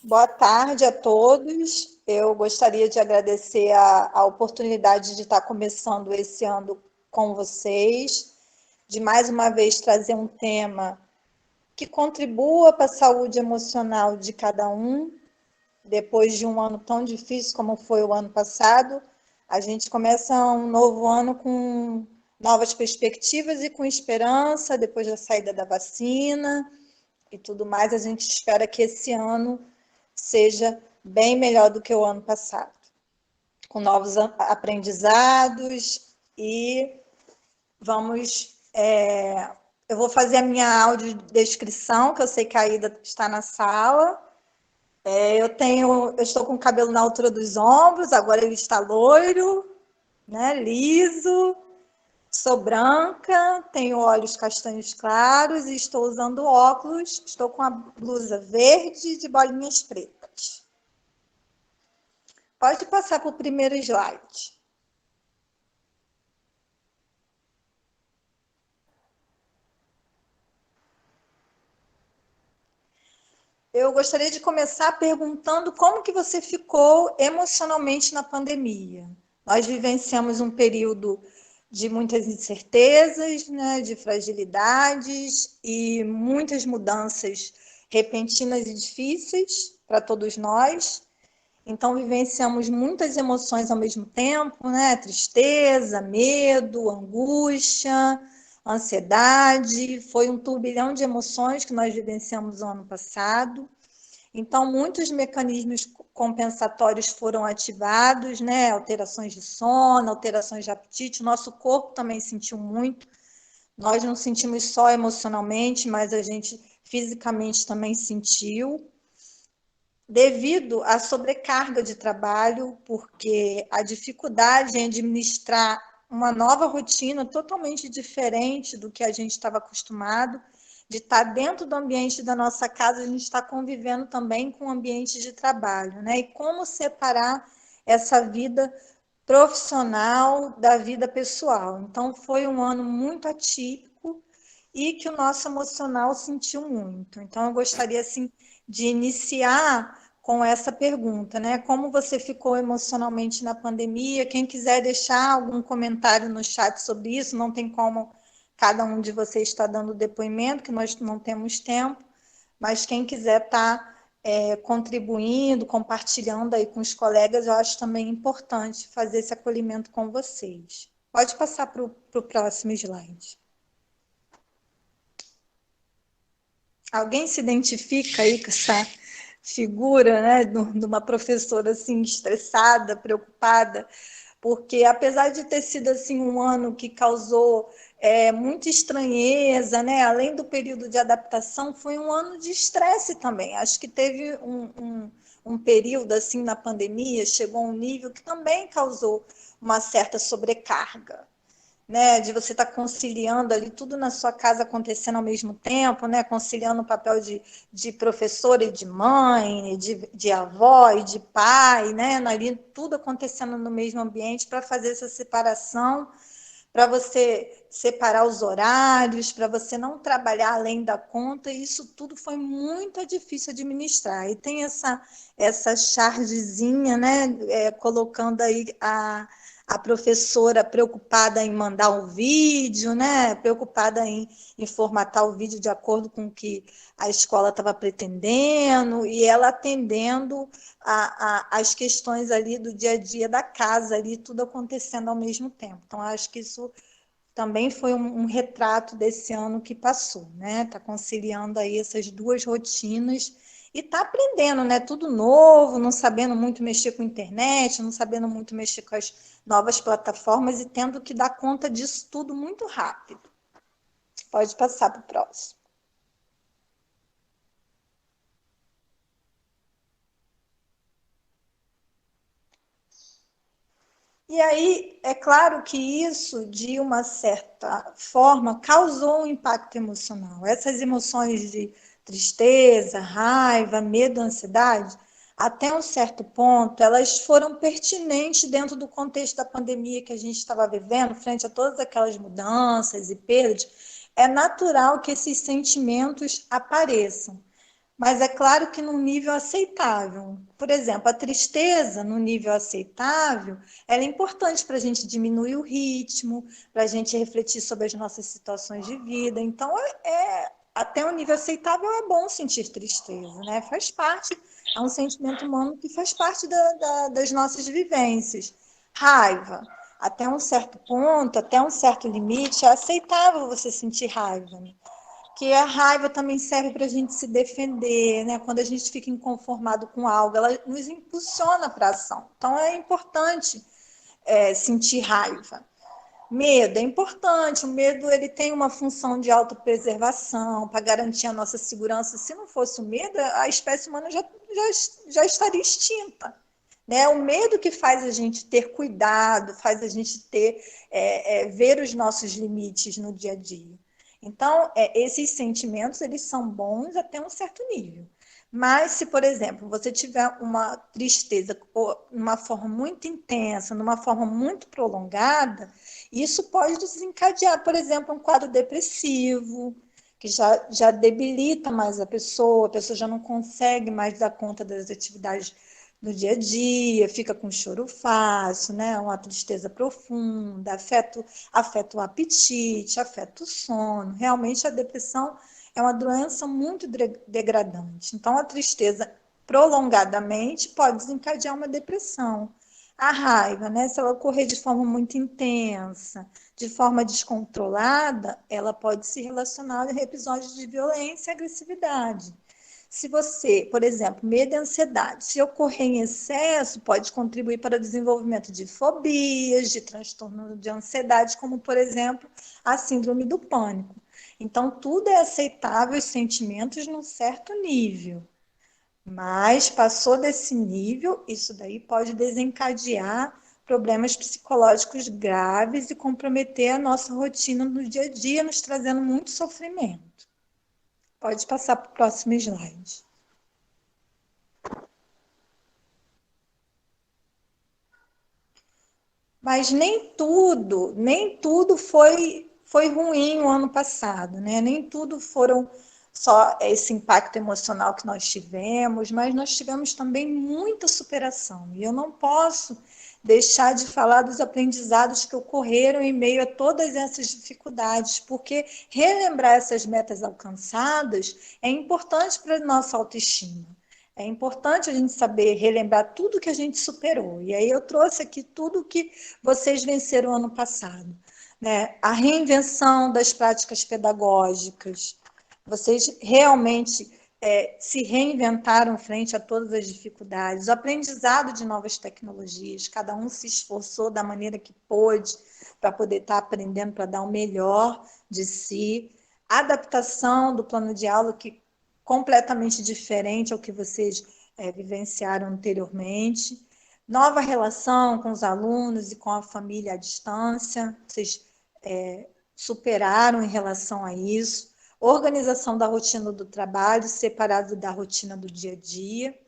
Boa tarde a todos. Eu gostaria de agradecer a oportunidade de estar começando esse ano com vocês, de mais uma vez trazer um tema que contribua para a saúde emocional de cada um. Depois de um ano tão difícil como foi o ano passado, a gente começa um novo ano com novas perspectivas e com esperança, depois da saída da vacina e tudo mais. A gente espera que esse ano seja bem melhor do que o ano passado, com novos aprendizados e vamos. Eu vou fazer a minha audiodescrição, que eu sei que a Ida está na sala. Eu estou com o cabelo na altura dos ombros, agora ele está loiro, né, liso. Sou branca, tenho olhos castanhos claros e estou usando óculos. Estou com a blusa verde de bolinhas pretas. Pode passar para o primeiro slide. Eu gostaria de começar perguntando como que você ficou emocionalmente na pandemia. Nós vivenciamos um período de muitas incertezas, né, de fragilidades e muitas mudanças repentinas e difíceis para todos nós. Então, vivenciamos muitas emoções ao mesmo tempo, né? Tristeza, medo, angústia, ansiedade. Foi um turbilhão de emoções que nós vivenciamos no ano passado. Então, muitos mecanismos compensatórios foram ativados, né? Alterações de sono, alterações de apetite. O nosso corpo também sentiu muito. Nós não sentimos só emocionalmente, mas a gente fisicamente também sentiu devido à sobrecarga de trabalho, porque a dificuldade em administrar uma nova rotina totalmente diferente do que a gente estava acostumado, de estar dentro do ambiente da nossa casa, a gente está convivendo também com o ambiente de trabalho, né? E como separar essa vida profissional da vida pessoal. Então, foi um ano muito atípico e que o nosso emocional sentiu muito. Então, eu gostaria, assim, de iniciar com essa pergunta, né? Como você ficou emocionalmente na pandemia? Quem quiser deixar algum comentário no chat sobre isso, não tem como cada um de vocês estar dando depoimento, que nós não temos tempo, mas quem quiser estar contribuindo, compartilhando aí com os colegas, eu acho também importante fazer esse acolhimento com vocês. Pode passar para o próximo slide. Alguém se identifica aí com essa figura, né, de uma professora assim estressada, preocupada, porque apesar de ter sido assim um ano que causou muita estranheza, né, além do período de adaptação, foi um ano de estresse também. Acho que teve um período assim na pandemia, chegou a um nível que também causou uma certa sobrecarga, né, de você estar conciliando ali tudo na sua casa acontecendo ao mesmo tempo, né, conciliando o papel de professora e de mãe, de avó e de pai, né, ali tudo acontecendo no mesmo ambiente para fazer essa separação, para você separar os horários, para você não trabalhar além da conta, e isso tudo foi muito difícil administrar. E tem essa chargezinha, né, colocando aí a professora preocupada em mandar um vídeo, né, preocupada em formatar o vídeo de acordo com o que a escola estava pretendendo, e ela atendendo as questões ali do dia a dia da casa, ali tudo acontecendo ao mesmo tempo. Então, acho que isso também foi um retrato desse ano que passou, né? Está conciliando aí essas duas rotinas e está aprendendo, né? Tudo novo, não sabendo muito mexer com a internet, não sabendo muito mexer com as novas plataformas e tendo que dar conta disso tudo muito rápido. Pode passar para o próximo. E aí, é claro que isso, de uma certa forma, causou um impacto emocional. Essas emoções de tristeza, raiva, medo, ansiedade, até um certo ponto, elas foram pertinentes dentro do contexto da pandemia que a gente estava vivendo, frente a todas aquelas mudanças e perdas. É natural que esses sentimentos apareçam. mas é claro que num nível aceitável. Por exemplo, a tristeza, no nível aceitável, ela é importante para a gente diminuir o ritmo, para a gente refletir sobre as nossas situações de vida. Então, até um nível aceitável é bom sentir tristeza, né? Faz parte, é um sentimento humano que faz parte das nossas vivências. Raiva, até um certo ponto, até um certo limite, é aceitável você sentir raiva, né? Que a raiva também serve para a gente se defender, né? Quando a gente fica inconformado com algo, ela nos impulsiona para a ação. Então é importante sentir raiva. Medo é importante. O medo ele tem uma função de autopreservação para garantir a nossa segurança. Se não fosse o medo, a espécie humana já estaria extinta. Né? O medo que faz a gente ter cuidado, faz a gente ver os nossos limites no dia a dia. Então, esses sentimentos eles são bons até um certo nível. Mas se, por exemplo, você tiver uma tristeza de uma forma muito intensa, numa forma muito prolongada, isso pode desencadear, por exemplo, um quadro depressivo, que já debilita mais a pessoa já não consegue mais dar conta das atividades no dia a dia, fica com choro fácil, né? Uma tristeza profunda, afeta o apetite, afeta o sono. Realmente a depressão é uma doença muito degradante. Então a tristeza prolongadamente pode desencadear uma depressão. A raiva, né? Se ela ocorrer de forma muito intensa, de forma descontrolada, ela pode se relacionar a episódios de violência e agressividade. Se você, por exemplo, medo e ansiedade, se ocorrer em excesso, pode contribuir para o desenvolvimento de fobias, de transtorno de ansiedade, como, por exemplo, a síndrome do pânico. Então, tudo é aceitável, os sentimentos num certo nível. Mas passou desse nível, isso daí pode desencadear problemas psicológicos graves e comprometer a nossa rotina no dia a dia, nos trazendo muito sofrimento. Pode passar para o próximo slide. Mas nem tudo foi ruim o ano passado, né? Nem tudo foram só esse impacto emocional que nós tivemos, mas nós tivemos também muita superação. E eu não posso deixar de falar dos aprendizados que ocorreram em meio a todas essas dificuldades, porque relembrar essas metas alcançadas é importante para a nossa autoestima. É importante a gente saber relembrar tudo que a gente superou. E aí eu trouxe aqui tudo que vocês venceram ano passado. Né? A reinvenção das práticas pedagógicas. Vocês realmente se reinventaram frente a todas as dificuldades. O aprendizado de novas tecnologias. Cada um se esforçou da maneira que pôde para poder estar aprendendo, para dar o melhor de si. A adaptação do plano de aula que completamente diferente ao que vocês vivenciaram anteriormente. Nova relação com os alunos e com a família à distância, vocês superaram em relação a isso. Organização da rotina do trabalho, separado da rotina do dia a dia.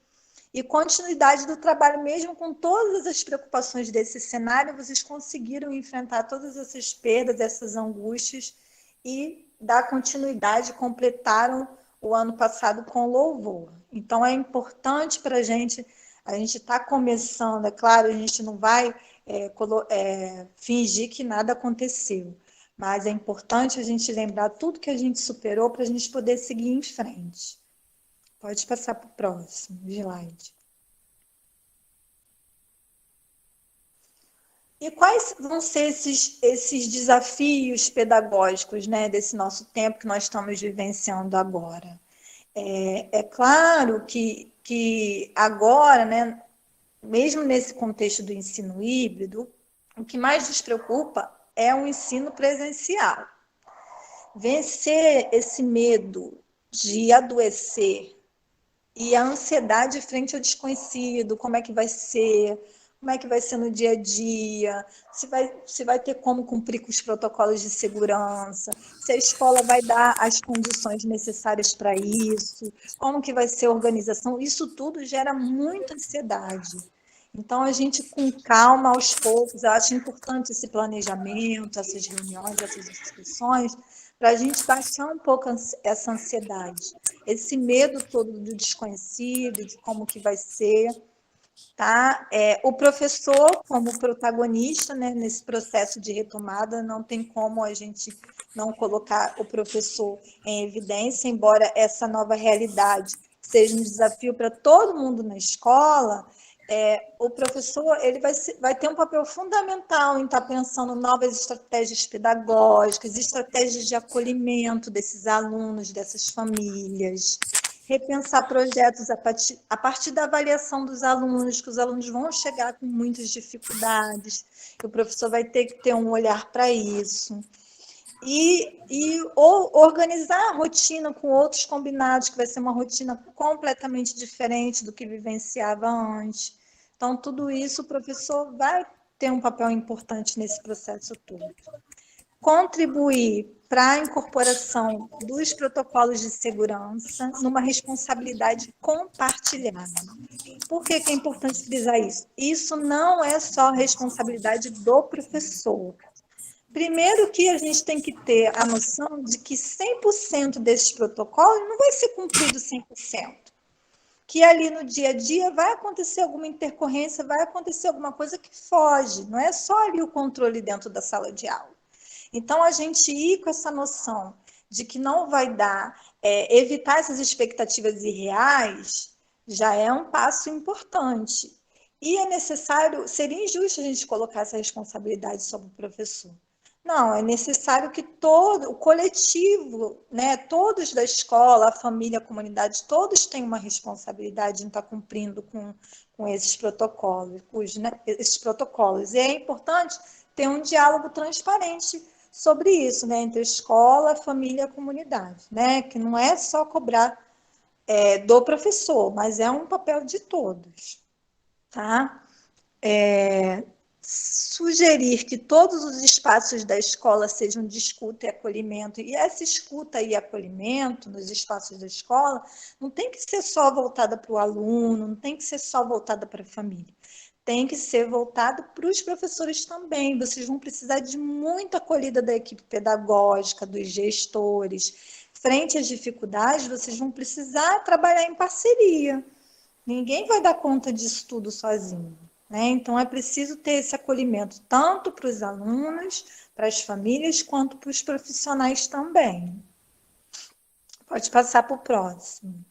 E continuidade do trabalho, mesmo com todas as preocupações desse cenário, vocês conseguiram enfrentar todas essas perdas, essas angústias e dar continuidade, completaram o ano passado com louvor. Então, é importante para a gente está começando, é claro, a gente não vai fingir que nada aconteceu, mas é importante a gente lembrar tudo que a gente superou para a gente poder seguir em frente. Pode passar para o próximo slide. E quais vão ser esses desafios pedagógicos, né, desse nosso tempo que nós estamos vivenciando agora? É claro que agora, né, mesmo nesse contexto do ensino híbrido, o que mais nos preocupa é o ensino presencial. Vencer esse medo de adoecer e a ansiedade frente ao desconhecido, como é que vai ser no dia a dia, se vai ter como cumprir com os protocolos de segurança, se a escola vai dar as condições necessárias para isso, como que vai ser a organização, isso tudo gera muita ansiedade. Então, a gente, com calma, aos poucos, eu acho importante esse planejamento, essas reuniões, essas discussões, para a gente baixar um pouco essa ansiedade, esse medo todo do desconhecido, de como que vai ser. Tá? O professor, como protagonista, né, nesse processo de retomada, não tem como a gente não colocar o professor em evidência, embora essa nova realidade seja um desafio para todo mundo na escola. O professor ele vai ter um papel fundamental em estar pensando novas estratégias pedagógicas, estratégias de acolhimento desses alunos, dessas famílias, repensar projetos a partir da avaliação dos alunos, que os alunos vão chegar com muitas dificuldades, que o professor vai ter que ter um olhar para isso. Ou organizar a rotina com outros combinados, que vai ser uma rotina completamente diferente do que vivenciava antes. Então, tudo isso o professor vai ter um papel importante nesse processo todo. Contribuir para a incorporação dos protocolos de segurança numa responsabilidade compartilhada. Por que é importante frisar isso? Isso não é só responsabilidade do professor. Primeiro que a gente tem que ter a noção de que 100% desses protocolos não vai ser cumprido 100%. Que ali no dia a dia vai acontecer alguma intercorrência, vai acontecer alguma coisa que foge, não é só ali o controle dentro da sala de aula. Então, a gente ir com essa noção de que não vai dar, evitar essas expectativas irreais, já é um passo importante. E é necessário, seria injusto a gente colocar essa responsabilidade sobre o professor. Não, é necessário que todo o coletivo, né, todos da escola, a família, a comunidade, todos têm uma responsabilidade em estar cumprindo com esses protocolos, né, esses protocolos. E é importante ter um diálogo transparente sobre isso, né, entre escola, família e comunidade, né, que não é só cobrar do professor, mas é um papel de todos, tá? Sugerir que todos os espaços da escola sejam de escuta e acolhimento, e essa escuta e acolhimento nos espaços da escola não tem que ser só voltada para o aluno, não tem que ser só voltada para a família, tem que ser voltado para os professores também. Vocês vão precisar de muita acolhida da equipe pedagógica, dos gestores. Frente às dificuldades, vocês vão precisar trabalhar em parceria. Ninguém vai dar conta disso tudo sozinho, né? Então, é preciso ter esse acolhimento tanto para os alunos, para as famílias, quanto para os profissionais também. Pode passar para o próximo.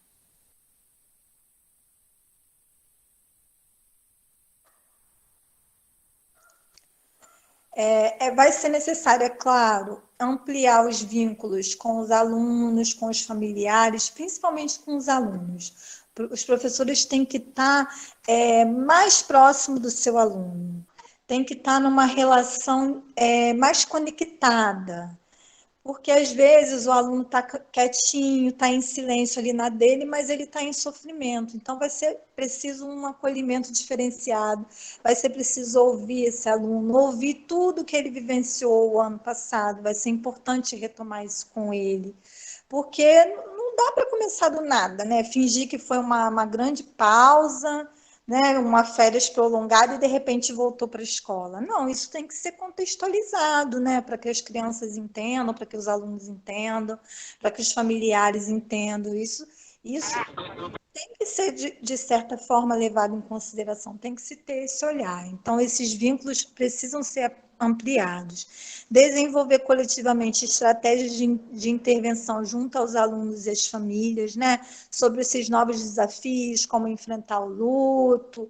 Vai ser necessário, é claro, ampliar os vínculos com os alunos, com os familiares, principalmente com os alunos. Os professores têm que estar mais próximo do seu aluno, tem que estar numa relação mais conectada, porque às vezes o aluno está quietinho, está em silêncio ali na dele, mas ele está em sofrimento. Então vai ser preciso um acolhimento diferenciado, vai ser preciso ouvir esse aluno, ouvir tudo que ele vivenciou o ano passado, vai ser importante retomar isso com ele, porque não dá para começar do nada, né? Fingir que foi uma grande pausa, né, uma férias prolongada e de repente voltou para a escola. Não, isso tem que ser contextualizado, né, para que as crianças entendam, para que os alunos entendam, para que os familiares entendam. Isso tem que ser, de certa forma, levado em consideração, tem que se ter esse olhar. Então, esses vínculos precisam ser ampliados. Desenvolver coletivamente estratégias de intervenção junto aos alunos e às famílias, né? Sobre esses novos desafios, como enfrentar o luto,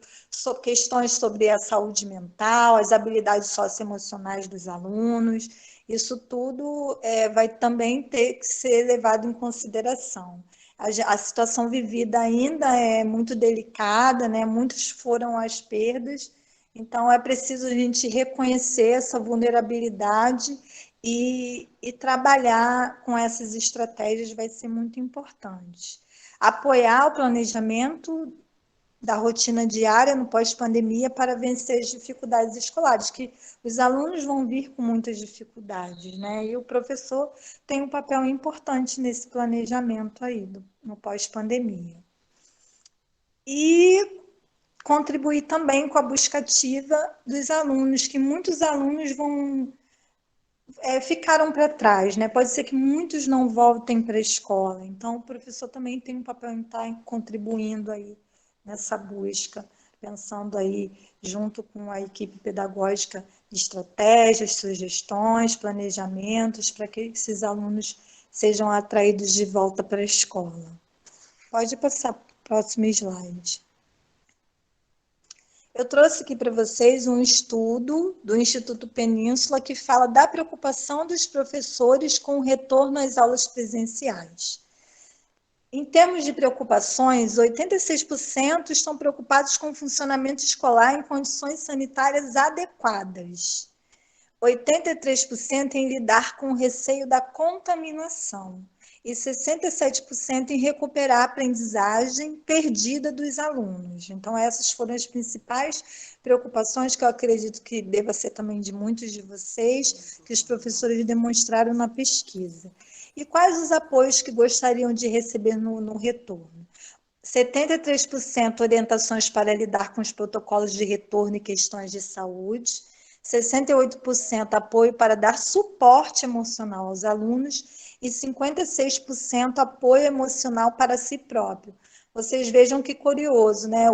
questões sobre a saúde mental, as habilidades socioemocionais dos alunos. Isso tudo vai também ter que ser levado em consideração. A situação vivida ainda é muito delicada, né? Muitos foram as perdas, então é preciso a gente reconhecer essa vulnerabilidade e trabalhar com essas estratégias vai ser muito importante. Apoiar o planejamento da rotina diária no pós-pandemia para vencer as dificuldades escolares, que os alunos vão vir com muitas dificuldades, né? E o professor tem um papel importante nesse planejamento aí no pós-pandemia. E contribuir também com a busca ativa dos alunos, que muitos alunos vão ficaram para trás, né? Pode ser que muitos não voltem para a escola. Então, o professor também tem um papel em estar contribuindo aí nessa busca, pensando aí junto com a equipe pedagógica estratégias, sugestões, planejamentos para que esses alunos sejam atraídos de volta para a escola. Pode passar para o próximo slide. Eu trouxe aqui para vocês um estudo do Instituto Península que fala da preocupação dos professores com o retorno às aulas presenciais. Em termos de preocupações, 86% estão preocupados com o funcionamento escolar em condições sanitárias adequadas. 83% em lidar com o receio da contaminação e 67% em recuperar a aprendizagem perdida dos alunos. Então, essas foram as principais preocupações que eu acredito que deva ser também de muitos de vocês, que os professores demonstraram na pesquisa. E quais os apoios que gostariam de receber no retorno? 73% orientações para lidar com os protocolos de retorno e questões de saúde, 68% apoio para dar suporte emocional aos alunos e 56% apoio emocional para si próprio. Vocês vejam que curioso, né?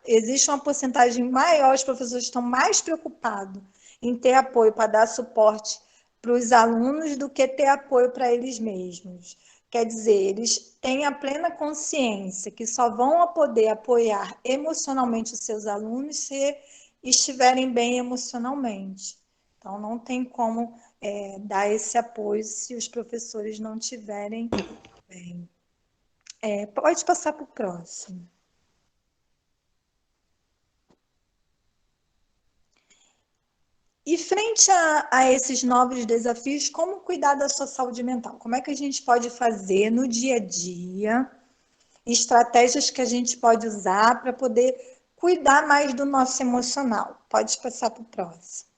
Existe uma porcentagem maior, os professores estão mais preocupados em ter apoio para dar suporte para os alunos do que ter apoio para eles mesmos. Quer dizer, eles têm a plena consciência que só vão poder apoiar emocionalmente os seus alunos se estiverem bem emocionalmente. Então, não tem como dar esse apoio se os professores não tiverem bem. Pode passar para o próximo. E frente a esses novos desafios, como cuidar da sua saúde mental? Como é que a gente pode fazer no dia a dia estratégias que a gente pode usar para poder cuidar mais do nosso emocional? Pode passar para o próximo.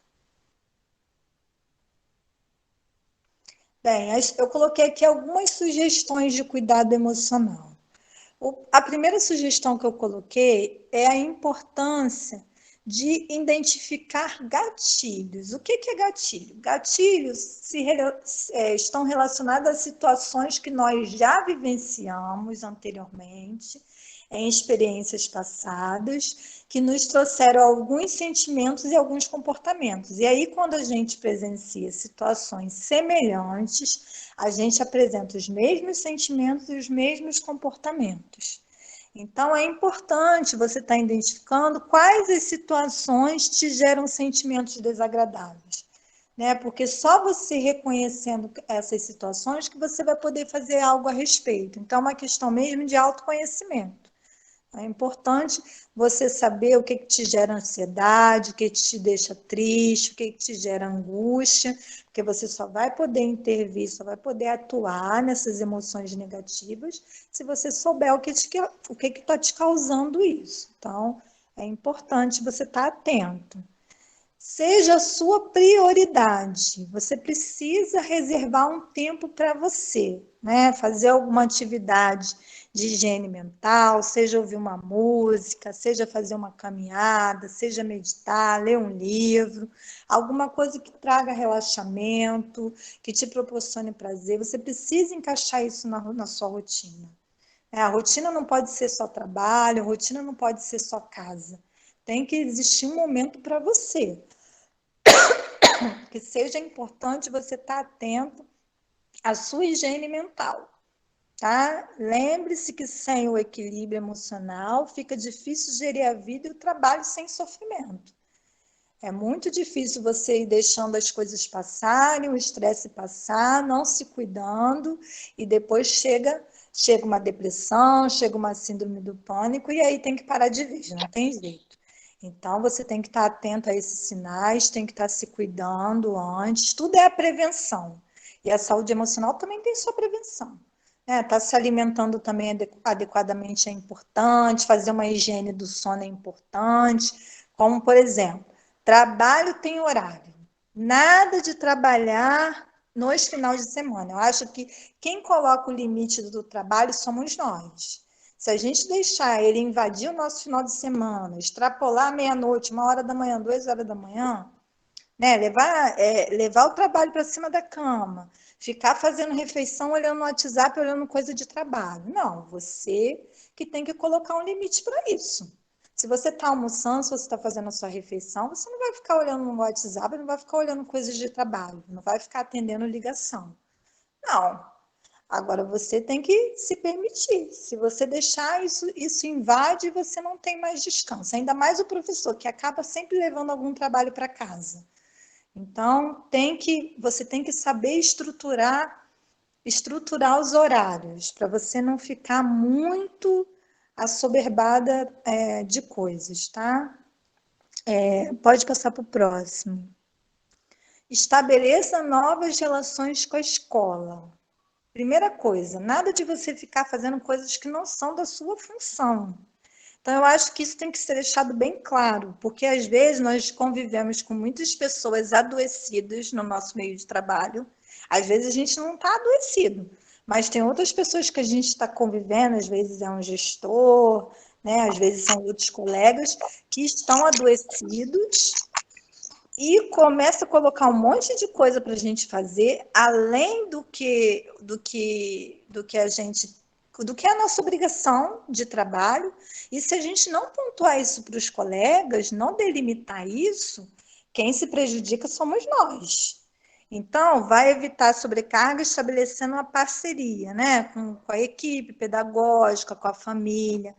Bem, eu coloquei aqui algumas sugestões de cuidado emocional. A primeira sugestão que eu coloquei é a importância de identificar gatilhos. O que é gatilho? Gatilhos estão relacionados a situações que nós já vivenciamos anteriormente, em experiências passadas, que nos trouxeram alguns sentimentos e alguns comportamentos. E aí, quando a gente presencia situações semelhantes, a gente apresenta os mesmos sentimentos e os mesmos comportamentos. Então, é importante você estar identificando quais as situações te geram sentimentos desagradáveis, né? Porque só você reconhecendo essas situações que você vai poder fazer algo a respeito. Então, é uma questão mesmo de autoconhecimento. É importante você saber o que te gera ansiedade, o que te deixa triste, o que te gera angústia, porque você só vai poder intervir, só vai poder atuar nessas emoções negativas se você souber o que está te causando isso. Então, é importante você estar atento. Seja a sua prioridade. Você precisa reservar um tempo para você, né? Fazer alguma atividade de higiene mental, seja ouvir uma música, seja fazer uma caminhada, seja meditar, ler um livro, alguma coisa que traga relaxamento, que te proporcione prazer. Você precisa encaixar isso na sua rotina. A rotina não pode ser só trabalho, a rotina não pode ser só casa. Tem que existir um momento para você. Que seja importante você estar atento à sua higiene mental, tá? Lembre-se que sem o equilíbrio emocional fica difícil gerir a vida e o trabalho sem sofrimento. É muito difícil você ir deixando as coisas passarem, o estresse passar, não se cuidando e depois chega uma depressão, chega uma síndrome do pânico e aí tem que parar de vez, não tem jeito. Então, você tem que estar atento a esses sinais, tem que estar se cuidando antes. Tudo é a prevenção. E a saúde emocional também tem sua prevenção. Estar se alimentando também adequadamente é importante, fazer uma higiene do sono é importante. Como, por exemplo, trabalho tem horário. Nada de trabalhar nos finais de semana. Eu acho que quem coloca o limite do trabalho somos nós. Se a gente deixar ele invadir o nosso final de semana, extrapolar meia-noite, 1 hora da manhã, 2 horas da manhã, né? Levar o trabalho para cima da cama, ficar fazendo refeição, olhando no WhatsApp, olhando coisa de trabalho. Não, você que tem que colocar um limite para isso. Se você está almoçando, se você está fazendo a sua refeição, você não vai ficar olhando no WhatsApp, não vai ficar olhando coisas de trabalho, não vai ficar atendendo ligação. Não. Agora você tem que se permitir. Se você deixar isso invade, você não tem mais descanso. Ainda mais o professor, que acaba sempre levando algum trabalho para casa. Então, você tem que saber estruturar os horários, para você não ficar muito assoberbada de coisas, tá? Pode passar para o próximo. Estabeleça novas relações com a escola. Primeira coisa, nada de você ficar fazendo coisas que não são da sua função. Então, eu acho que isso tem que ser deixado bem claro, porque às vezes nós convivemos com muitas pessoas adoecidas no nosso meio de trabalho. Às vezes a gente não está adoecido, mas tem outras pessoas que a gente está convivendo, às vezes é um gestor, né? Às vezes são outros colegas que estão adoecidos e começa a colocar um monte de coisa para a gente fazer, além do que é a nossa obrigação de trabalho. E se a gente não pontuar isso para os colegas, não delimitar isso, quem se prejudica somos nós. Então, vai evitar sobrecarga estabelecendo uma parceria, né, com a equipe pedagógica, com a família,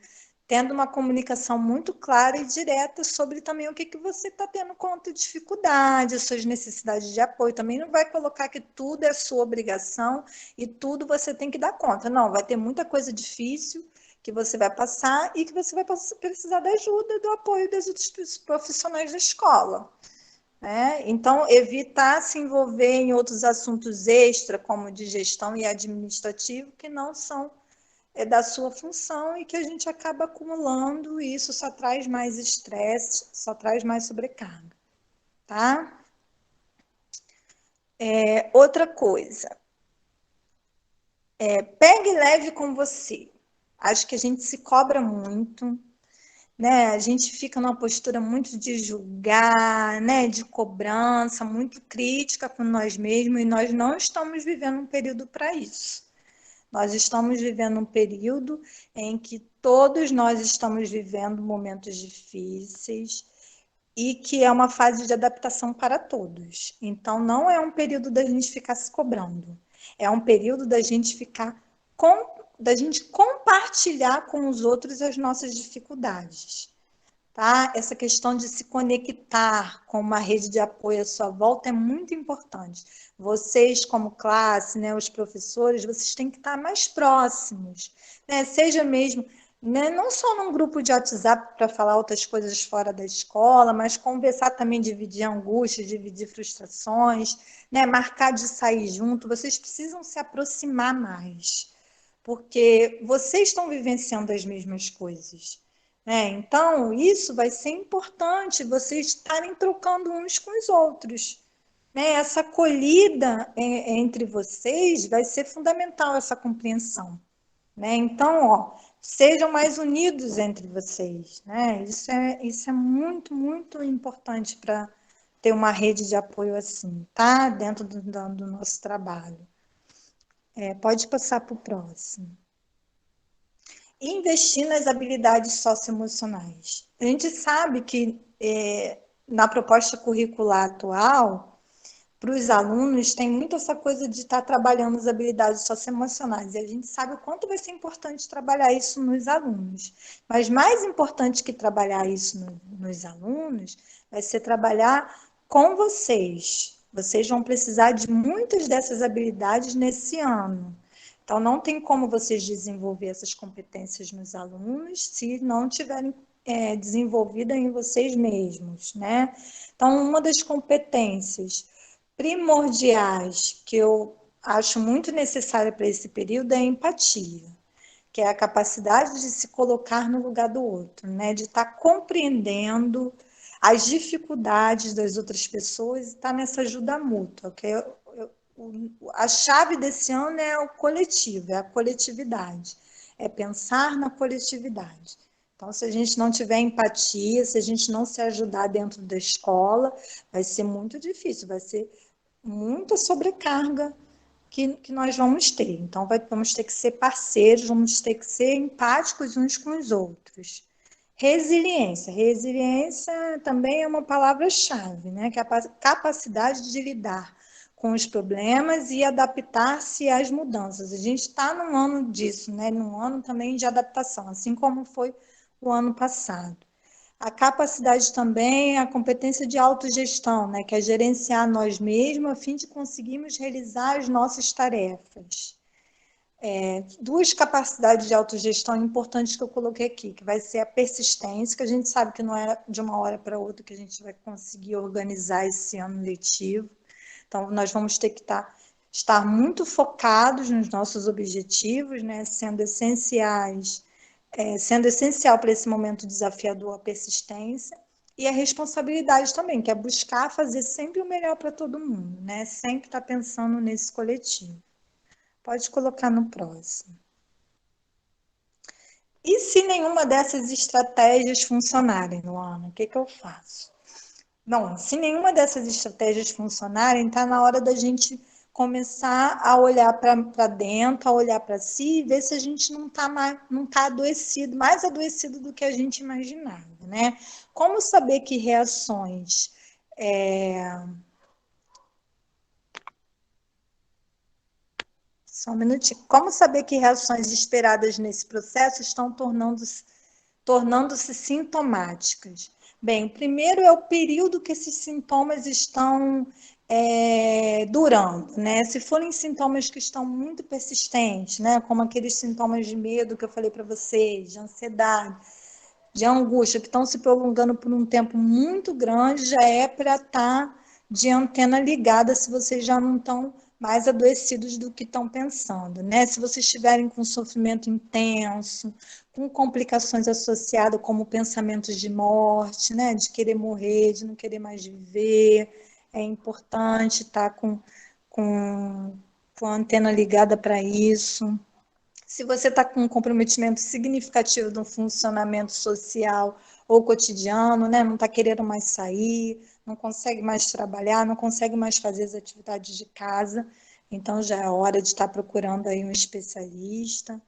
tendo uma comunicação muito clara e direta sobre também o que você está tendo quanto dificuldade, as suas necessidades de apoio. Também não vai colocar que tudo é sua obrigação e tudo você tem que dar conta. Não, vai ter muita coisa difícil que você vai passar e que você vai precisar da ajuda, do apoio dos outros profissionais da escola. Né? Então, evitar se envolver em outros assuntos extra, como de gestão e administrativo, que não são da sua função e que a gente acaba acumulando e isso só traz mais estresse, só traz mais sobrecarga, tá? Outra coisa, pegue leve com você. Acho que a gente se cobra muito, né? A gente fica numa postura muito de julgar, né? De cobrança, muito crítica com nós mesmos e nós não estamos vivendo um período para isso. Nós estamos vivendo um período em que todos nós estamos vivendo momentos difíceis e que é uma fase de adaptação para todos. Então, não é um período da gente ficar se cobrando, é um período da gente da gente compartilhar com os outros as nossas dificuldades. Tá? Essa questão de se conectar com uma rede de apoio à sua volta é muito importante. Vocês, como classe, né, os professores, vocês têm que estar mais próximos, né? Seja mesmo, né, não só num grupo de WhatsApp para falar outras coisas fora da escola, mas conversar também, dividir angústias, dividir frustrações, né, marcar de sair junto. Vocês precisam se aproximar mais, porque vocês estão vivenciando as mesmas coisas. Então, isso vai ser importante, vocês estarem trocando uns com os outros. Essa acolhida entre vocês vai ser fundamental, essa compreensão. Então, sejam mais unidos entre vocês. Isso é muito, muito importante para ter uma rede de apoio assim, tá? Dentro do nosso trabalho. Pode passar para o próximo. Investir nas habilidades socioemocionais. A gente sabe que na proposta curricular atual, para os alunos, tem muito essa coisa de estar trabalhando as habilidades socioemocionais, e a gente sabe o quanto vai ser importante trabalhar isso nos alunos. Mas mais importante que trabalhar isso nos alunos, vai ser trabalhar com vocês. Vocês vão precisar de muitas dessas habilidades nesse ano. Então, não tem como vocês desenvolver essas competências nos alunos se não tiverem desenvolvida em vocês mesmos, né? Então, uma das competências primordiais que eu acho muito necessária para esse período é a empatia, que é a capacidade de se colocar no lugar do outro, né? De estar compreendendo as dificuldades das outras pessoas e estar nessa ajuda mútua, que a chave desse ano é o coletivo, é a coletividade, é pensar na coletividade. Então, se a gente não tiver empatia, se a gente não se ajudar dentro da escola, vai ser muito difícil, vai ser muita sobrecarga que nós vamos ter. Então, vamos ter que ser parceiros, vamos ter que ser empáticos uns com os outros. Resiliência. Resiliência também é uma palavra-chave, né? Que é a capacidade de lidar com os problemas e adaptar-se às mudanças. A gente está num ano disso, né? Num ano também de adaptação, assim como foi o ano passado. A capacidade também é a competência de autogestão, né? Que é gerenciar nós mesmos a fim de conseguirmos realizar as nossas tarefas. Duas capacidades de autogestão importantes que eu coloquei aqui, que vai ser a persistência, que a gente sabe que não é de uma hora para outra que a gente vai conseguir organizar esse ano letivo. Então, nós vamos ter que estar muito focados nos nossos objetivos, né? Sendo essencial para esse momento desafiador a persistência. E a responsabilidade também, que é buscar fazer sempre o melhor para todo mundo, né? Sempre estar pensando nesse coletivo. Pode colocar no próximo. E se nenhuma dessas estratégias funcionarem, Luana, o que eu faço? Não, se nenhuma dessas estratégias funcionarem, está na hora da gente começar a olhar para dentro, a olhar para si e ver se a gente não tá adoecido, mais adoecido do que a gente imaginava, né? Como saber que reações só um minutinho. Como saber que reações esperadas nesse processo estão tornando-se sintomáticas? Bem, o primeiro é o período que esses sintomas estão durando, né? Se forem sintomas que estão muito persistentes, né? Como aqueles sintomas de medo que eu falei para vocês, de ansiedade, de angústia, que estão se prolongando por um tempo muito grande, já é para estar de antena ligada se vocês já não estão mais adoecidos do que estão pensando, né? Se vocês estiverem com sofrimento intenso, com complicações associadas como pensamentos de morte, né? De querer morrer, de não querer mais viver, é importante estar com, com a antena ligada para isso. Se você está com um comprometimento significativo no funcionamento social ou cotidiano, né? Não está querendo mais sair, não consegue mais trabalhar, não consegue mais fazer as atividades de casa, então já é hora de estar procurando aí um especialista.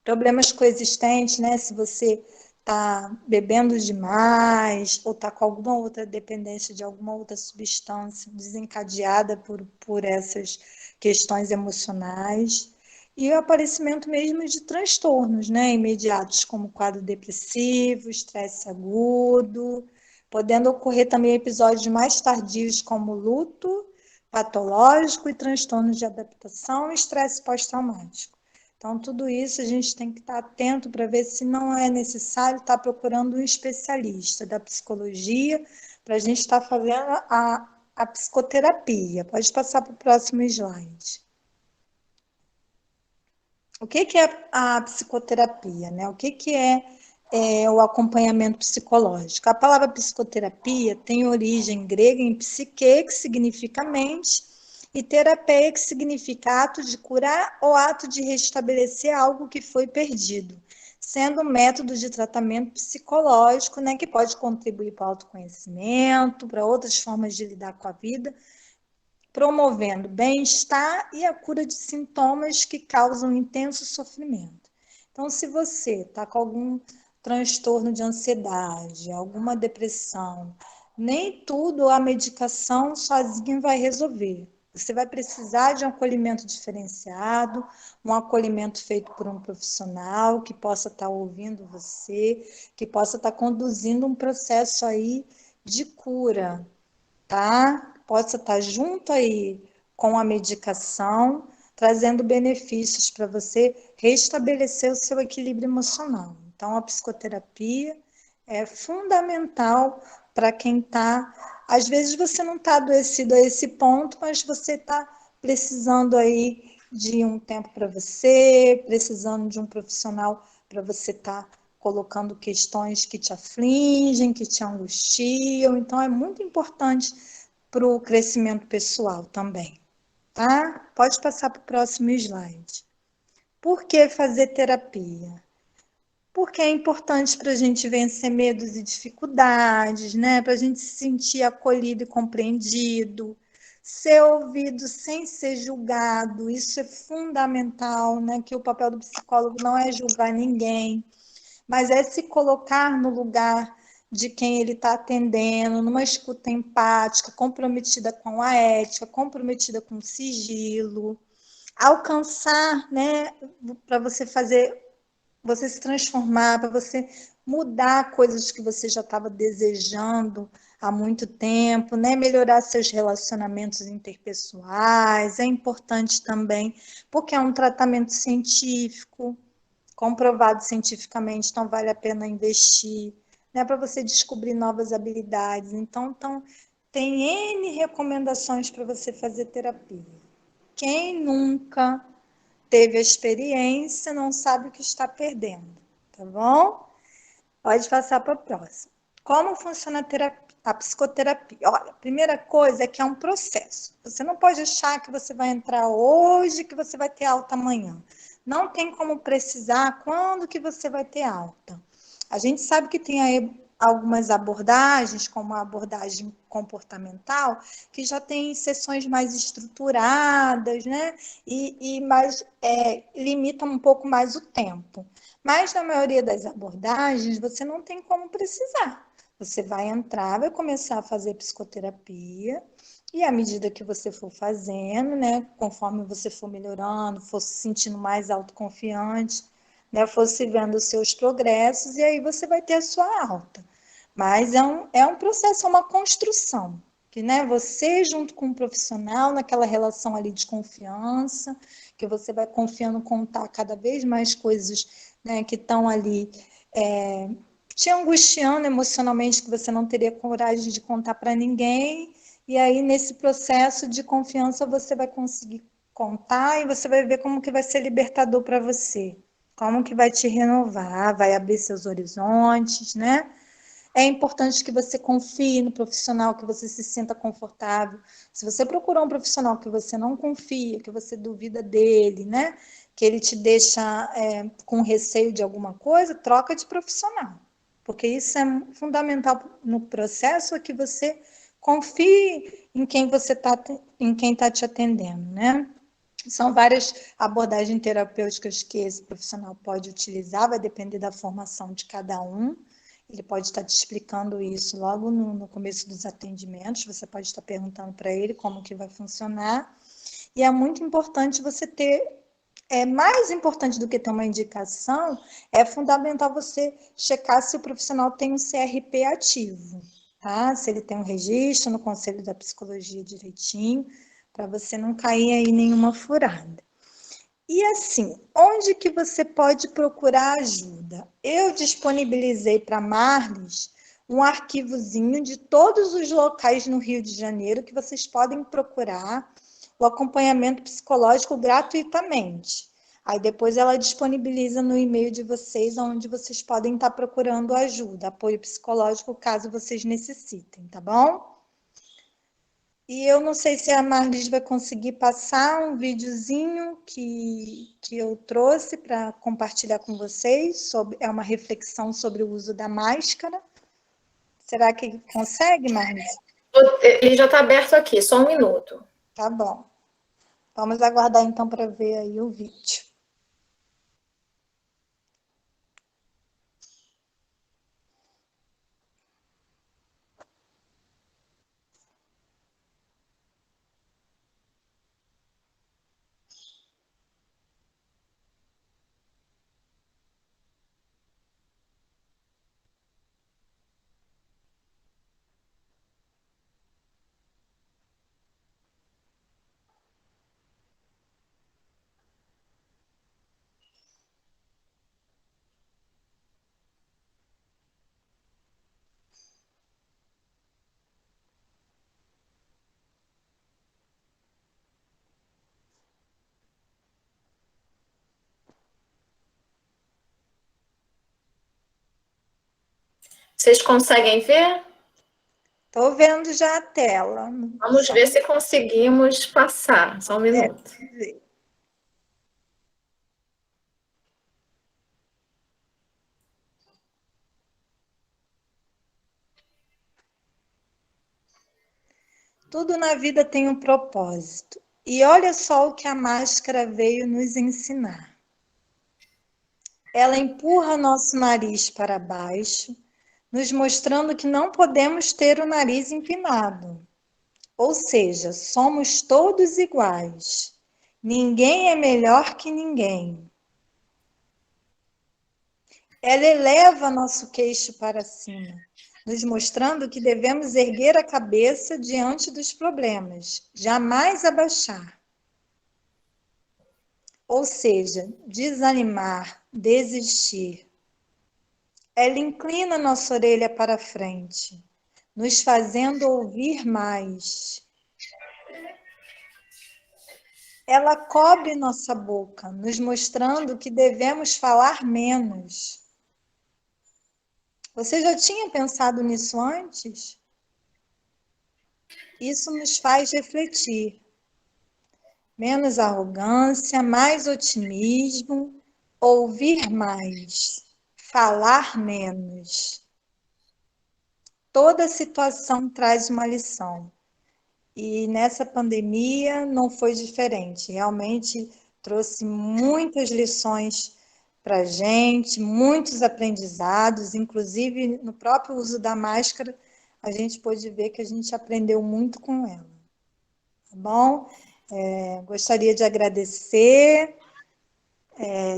Problemas coexistentes, né? Se você está bebendo demais ou está com alguma outra dependência de alguma outra substância desencadeada por essas questões emocionais. E o aparecimento mesmo de transtornos, né, imediatos, como quadro depressivo, estresse agudo, podendo ocorrer também episódios mais tardios, como luto patológico e transtornos de adaptação e estresse pós-traumático. Então, tudo isso a gente tem que estar atento para ver se não é necessário estar procurando um especialista da psicologia para a gente estar fazendo a psicoterapia. Pode passar para o próximo slide. O que é a psicoterapia, né? O que é o acompanhamento psicológico? A palavra psicoterapia tem origem grega em psique, que significa mente, e terapia, que significa ato de curar ou ato de restabelecer algo que foi perdido, sendo um método de tratamento psicológico, né, que pode contribuir para o autoconhecimento, para outras formas de lidar com a vida, promovendo bem-estar e a cura de sintomas que causam intenso sofrimento. Então, se você está com algum transtorno de ansiedade, alguma depressão, nem tudo a medicação sozinha vai resolver. Você vai precisar de um acolhimento diferenciado, um acolhimento feito por um profissional que possa estar ouvindo você, que possa estar conduzindo um processo aí de cura, tá? Possa estar junto aí com a medicação, trazendo benefícios para você restabelecer o seu equilíbrio emocional. Então, a psicoterapia é fundamental para quem está. Às vezes você não está adoecido a esse ponto, mas você está precisando aí de um tempo para você, precisando de um profissional para você estar colocando questões que te afligem, que te angustiam. Então, é muito importante para o crescimento pessoal também, tá? Pode passar para o próximo slide. Por que fazer terapia? porque é importante para a gente vencer medos e dificuldades, né? Para a gente se sentir acolhido e compreendido, ser ouvido sem ser julgado, isso é fundamental, né? Que o papel do psicólogo não é julgar ninguém, mas é se colocar no lugar de quem ele está atendendo, numa escuta empática, comprometida com a ética, comprometida com o sigilo, alcançar, né, para você fazer, você se transformar, para você mudar coisas que você já estava desejando há muito tempo, né? Melhorar seus relacionamentos interpessoais, é importante também, porque é um tratamento científico, comprovado cientificamente, então vale a pena investir, né, para você descobrir novas habilidades. Então, tem N recomendações para você fazer terapia. Quem nunca teve a experiência não sabe o que está perdendo, tá bom? Pode passar para a próxima. Como funciona a psicoterapia? Olha, a primeira coisa é que é um processo. Você não pode achar que você vai entrar hoje, que você vai ter alta amanhã. Não tem como precisar quando que você vai ter alta. A gente sabe que tem aí algumas abordagens, como a abordagem comportamental, que já tem sessões mais estruturadas, né? E mais limitam um pouco mais o tempo. Mas na maioria das abordagens, você não tem como precisar. Você vai entrar, vai começar a fazer psicoterapia, e à medida que você for fazendo, né, conforme você for melhorando, for se sentindo mais autoconfiante, né, for se vendo os seus progressos, e aí você vai ter a sua alta. Mas é um processo, é uma construção, que, né, você junto com um profissional, naquela relação ali de confiança, que você vai confiando contar cada vez mais coisas, né, que estão ali te angustiando emocionalmente, que você não teria coragem de contar para ninguém, e aí nesse processo de confiança você vai conseguir contar e você vai ver como que vai ser libertador para você, como que vai te renovar, vai abrir seus horizontes, né? É importante que você confie no profissional, que você se sinta confortável. Se você procurar um profissional que você não confia, que você duvida dele, né? Que ele te deixa com receio de alguma coisa, troca de profissional. Porque isso é fundamental no processo, é que você confie em quem você está, em quem está te atendendo, né? São várias abordagens terapêuticas que esse profissional pode utilizar, vai depender da formação de cada um. Ele pode estar te explicando isso logo no começo dos atendimentos, você pode estar perguntando para ele como que vai funcionar. E é muito importante você ter, mais importante do que ter uma indicação, é fundamental você checar se o profissional tem um CRP ativo, tá? Se ele tem um registro no Conselho da Psicologia direitinho, para você não cair aí em nenhuma furada. E assim, onde que você pode procurar ajuda? Eu disponibilizei para Marlis um arquivozinho de todos os locais no Rio de Janeiro que vocês podem procurar o acompanhamento psicológico gratuitamente. Aí depois ela disponibiliza no e-mail de vocês, onde vocês podem estar procurando ajuda, apoio psicológico, caso vocês necessitem, tá bom? E eu não sei se a Marlis vai conseguir passar um videozinho que eu trouxe para compartilhar com vocês, é uma reflexão sobre o uso da máscara. Será que consegue, Marlis? Ele já está aberto aqui, só um minuto. Tá bom. Vamos aguardar então para ver aí o vídeo. Vocês conseguem ver? Estou vendo já a tela. Vamos ver se conseguimos passar. Só um minuto. Tudo na vida tem um propósito. E olha só o que a máscara veio nos ensinar. Ela empurra nosso nariz para baixo, nos mostrando que não podemos ter o nariz empinado. Ou seja, somos todos iguais. Ninguém é melhor que ninguém. Ela eleva nosso queixo para cima, nos mostrando que devemos erguer a cabeça diante dos problemas, jamais abaixar. Ou seja, desanimar, desistir. Ela inclina nossa orelha para frente, nos fazendo ouvir mais. Ela cobre nossa boca, nos mostrando que devemos falar menos. Você já tinha pensado nisso antes? Isso nos faz refletir. Menos arrogância, mais otimismo, ouvir mais, falar menos. Toda situação traz uma lição. E nessa pandemia não foi diferente. Realmente trouxe muitas lições para a gente, muitos aprendizados, inclusive no próprio uso da máscara, a gente pôde ver que a gente aprendeu muito com ela. Tá bom? Gostaria de agradecer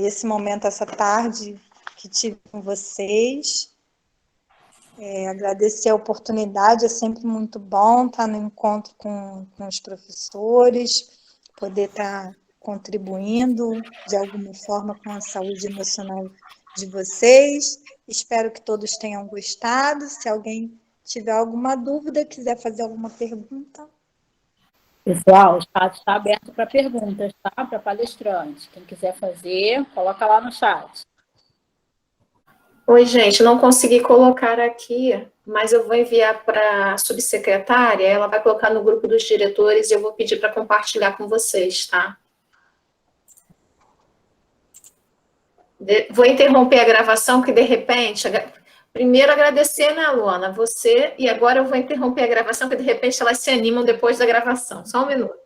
esse momento, essa tarde que tive com vocês. Agradecer a oportunidade, é sempre muito bom estar no encontro com os professores, poder estar contribuindo de alguma forma com a saúde emocional de vocês. Espero que todos tenham gostado. Se alguém tiver alguma dúvida, quiser fazer alguma pergunta. Pessoal, o chat está aberto para perguntas, tá? Para palestrantes. Quem quiser fazer, coloca lá no chat. Oi, gente, não consegui colocar aqui, mas eu vou enviar para a subsecretária, ela vai colocar no grupo dos diretores e eu vou pedir para compartilhar com vocês, tá? Vou interromper a gravação, que de repente... Primeiro agradecer, né, Luana, você, e agora eu vou interromper a gravação, que de repente elas se animam depois da gravação. Só um minuto.